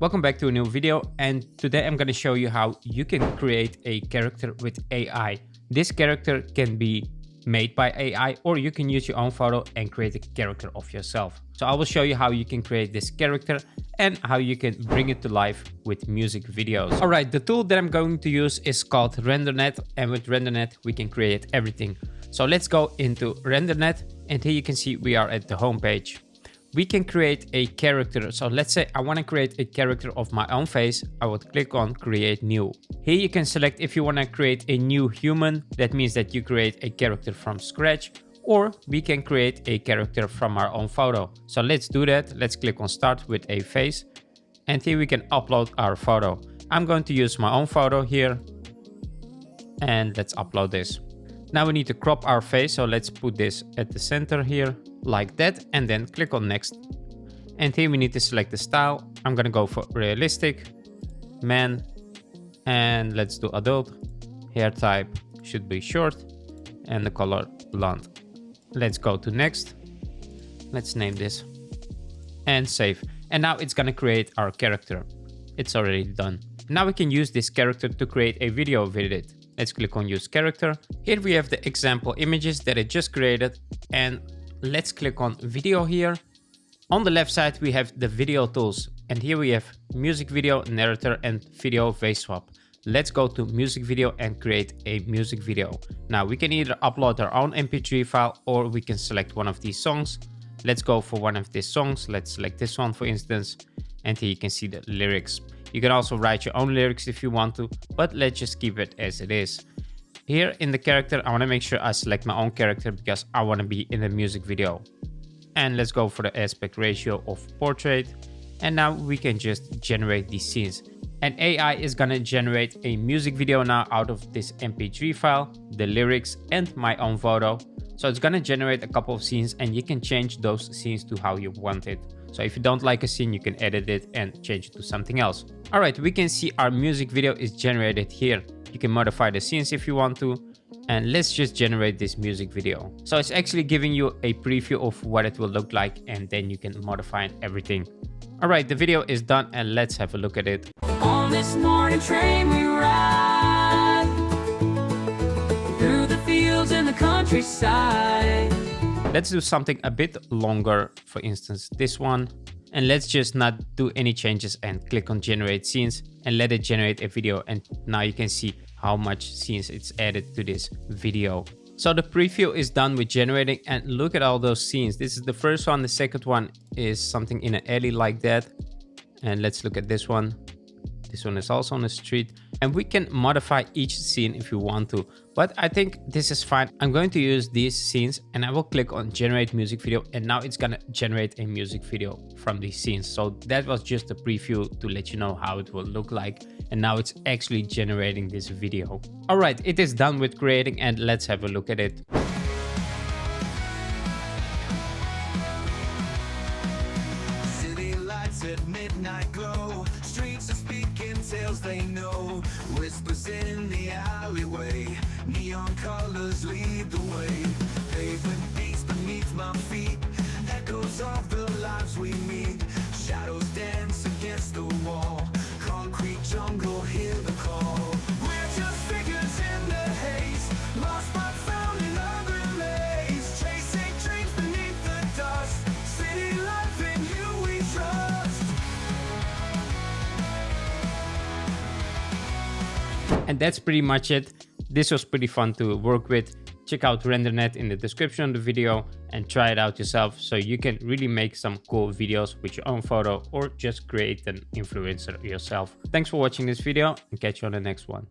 Welcome back to a new video, and today I'm going to show you how you can create a character with AI. This character can be made by AI, or you can use your own photo and create a character of yourself. So I will show you how you can create this character and how you can bring it to life with music videos. Alright, the tool that I'm going to use is called RenderNet, and with RenderNet we can create everything. So let's go into RenderNet, and here you can see we are at the home page. We can create a character. So let's say I want to create a character of my own face. I would click on create new. Here you can select if you want to create a new human. That means that you create a character from scratch, or we can create a character from our own photo. So let's do that. Let's click on start with a face, and here we can upload our photo. I'm going to use my own photo here, and let's upload this. Now we need to crop our face, so let's put this at the center here like that, and then click on next. And here we need to select the style. I'm gonna go for realistic, man, and let's do adult. Hair type should be short, and the color blonde. Let's go to next. Let's name this and save. And now it's gonna create our character. It's already done. Now we can use this character to create a video with it. Let's click on use character. Here we have the example images that I just created, and let's click on video here. On the left side we have the video tools, and here we have music video, narrator, and video face swap. Let's go to music video and create a music video. Now we can either upload our own MP3 file, or we can select one of these songs. Let's go for one of these songs. Let's select this one for instance, and here you can see the lyrics. You can also write your own lyrics if you want to, but let's just keep it as it is. Here in the character, I want to make sure I select my own character because I want to be in the music video. And let's go for the aspect ratio of portrait. And now we can just generate these scenes. And AI is gonna generate a music video now out of this MP3 file, the lyrics, and my own photo. So it's gonna generate a couple of scenes, and you can change those scenes to how you want it. So if you don't like a scene, you can edit it and change it to something else. Alright, we can see our music video is generated here. You can modify the scenes if you want to. And let's just generate this music video. So it's actually giving you a preview of what it will look like, and then you can modify everything. Alright, the video is done, and let's have a look at it. On this morning train we ride through the fields and the countryside. Let's do something a bit longer, for instance this one, and let's just not do any changes and click on generate scenes and let it generate a video. And now you can see how much scenes it's added to this video. So the preview is done with generating, and look at all those scenes. This is the first one. The second one is something in an alley like that, and let's look at this one. This one is also on the street, and we can modify each scene if you want to, but I think this is fine. I'm going to use these scenes, and I will click on generate music video, and now it's gonna generate a music video from these scenes. So that was just a preview to let you know how it will look like, and now it's actually generating this video. All right, it is done with creating, and let's have a look at it. City lights at midnight glow, streets are speaking tales they know, whispers in the alleyway, neon colors lead the way, pavement beats beneath my feet, echoes of the lives we meet, shadows dance against the wall, concrete jungle hear the call. We're just figures in the haze, lost but found in a maze, chasing dreams beneath the dust, city life in you we trust. And that's pretty much it. This was pretty fun to work with. Check out RenderNet in the description of the video and try it out yourself, so you can really make some cool videos with your own photo, or just create an influencer yourself. Thanks for watching this video, and catch you on the next one.